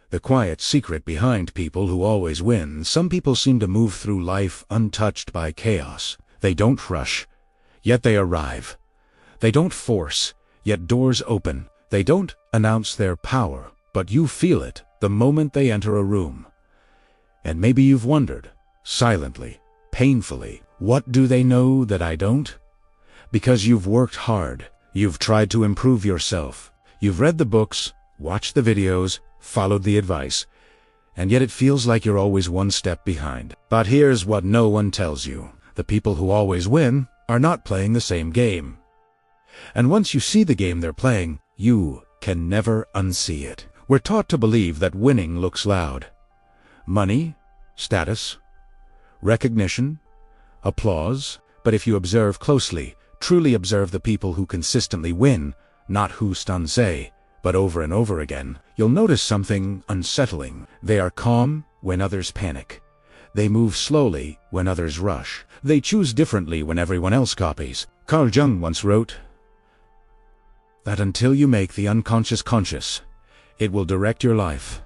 The quiet secret behind people who always win. Some people seem to move through life untouched by chaos. They don't rush, yet they arrive. They don't force, yet doors open. They don't announce their power, but you feel it the moment they enter a room. And maybe you've wondered, silently, painfully, what do they know that I don't? Because you've worked hard. You've tried to improve yourself. You've read the books, watched the videos, followed the advice, and yet it feels like you're always one step behind. But here's what no one tells you. The people who always win are not playing the same game. And once you see the game they're playing, you can never unsee it. We're taught to believe that winning looks loud. Money, status, recognition, applause. But if you observe closely, truly observe the people who consistently win, not who stun say, but over and over again, you'll notice something unsettling. They are calm when others panic. They move slowly when others rush. They choose differently when everyone else copies. Carl Jung once wrote that until you make the unconscious conscious, it will direct your life,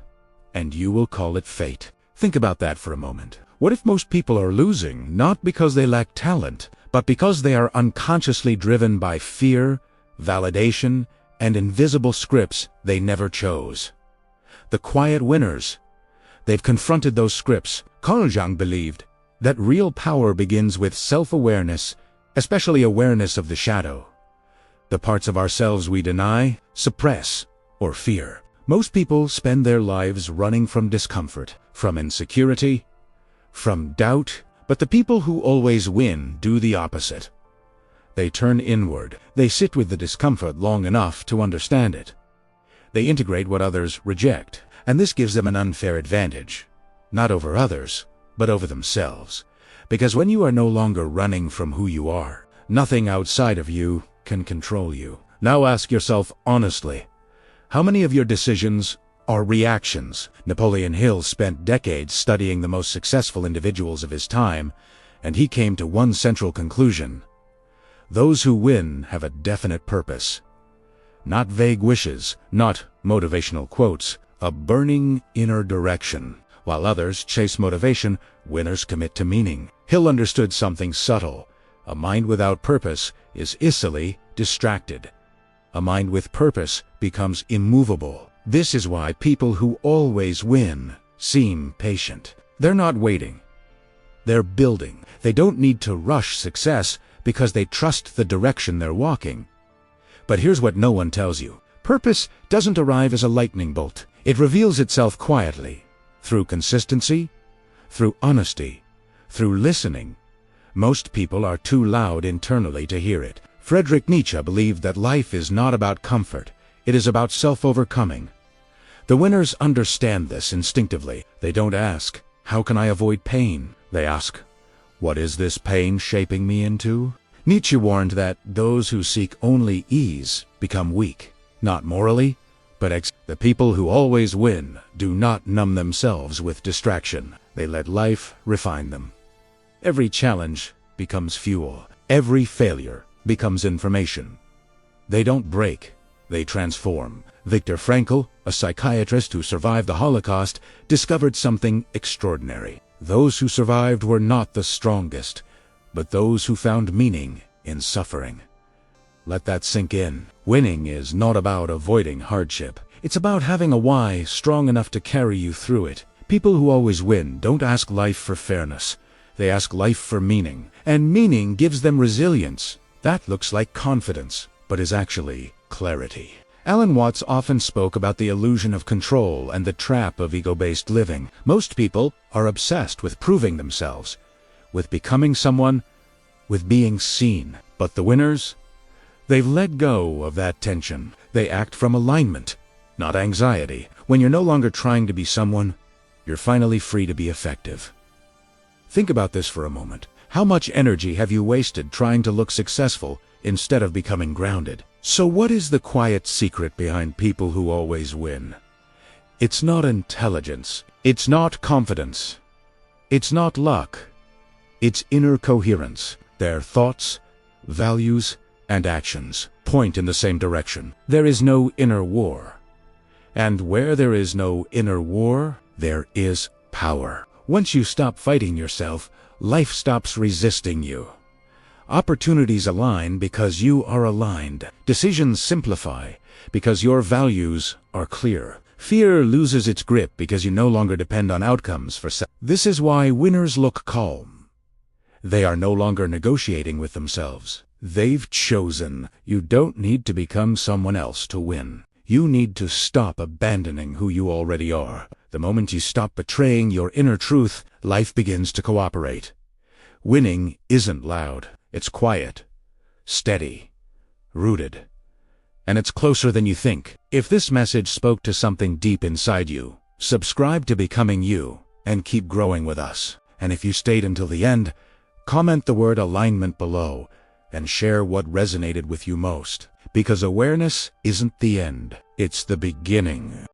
and you will call it fate. Think about that for a moment. What if most people are losing, not because they lack talent, but because they are unconsciously driven by fear, validation, and invisible scripts they never chose? The quiet winners. They've confronted those scripts. Carl Jung believed that real power begins with self-awareness, especially awareness of the shadow. The parts of ourselves we deny, suppress, or fear. Most people spend their lives running from discomfort, from insecurity, from doubt, but the people who always win do the opposite. They turn inward. They sit with the discomfort long enough to understand it. They integrate what others reject, and this gives them an unfair advantage, not over others, but over themselves. Because when you are no longer running from who you are, nothing outside of you can control you. Now ask yourself honestly, how many of your decisions are reactions? Napoleon Hill spent decades studying the most successful individuals of his time, and he came to one central conclusion. Those who win have a definite purpose. Not vague wishes, not motivational quotes, a burning inner direction. While others chase motivation, winners commit to meaning. Hill understood something subtle. A mind without purpose is easily distracted. A mind with purpose becomes immovable. This is why people who always win seem patient. They're not waiting. They're building. They don't need to rush success because they trust the direction they're walking. But here's what no one tells you. Purpose doesn't arrive as a lightning bolt. It reveals itself quietly, through consistency, through honesty, through listening. Most people are too loud internally to hear it. Friedrich Nietzsche believed that life is not about comfort. It is about self-overcoming. The winners understand this instinctively. They don't ask, how can I avoid pain? They ask, what is this pain shaping me into? Nietzsche warned that those who seek only ease become weak, not morally, but the people who always win do not numb themselves with distraction. They let life refine them. Every challenge becomes fuel. Every failure becomes information. They don't break, they transform. Viktor Frankl, a psychiatrist who survived the Holocaust, discovered something extraordinary. Those who survived were not the strongest, but those who found meaning in suffering. Let that sink in. Winning is not about avoiding hardship. It's about having a why strong enough to carry you through it. People who always win don't ask life for fairness. They ask life for meaning. And meaning gives them resilience. That looks like confidence, but is actually clarity. Alan Watts often spoke about the illusion of control and the trap of ego-based living. Most people are obsessed with proving themselves, with becoming someone, with being seen. But the winners? They've let go of that tension. They act from alignment, not anxiety. When you're no longer trying to be someone, you're finally free to be effective. Think about this for a moment. How much energy have you wasted trying to look successful instead of becoming grounded? So what is the quiet secret behind people who always win? It's not intelligence. It's not confidence. It's not luck. It's inner coherence. Their thoughts, values, and actions point in the same direction. There is no inner war. And where there is no inner war, there is power. Once you stop fighting yourself, life stops resisting you. Opportunities align because you are aligned. Decisions simplify because your values are clear. Fear loses its grip because you no longer depend on outcomes for success. This is why winners look calm. They are no longer negotiating with themselves. They've chosen. You don't need to become someone else to win. You need to stop abandoning who you already are. The moment you stop betraying your inner truth, life begins to cooperate. Winning isn't loud. It's quiet, steady, rooted, and it's closer than you think. If this message spoke to something deep inside you, subscribe to Becoming You and keep growing with us. And if you stayed until the end, comment the word alignment below and share what resonated with you most. Because awareness isn't the end, it's the beginning.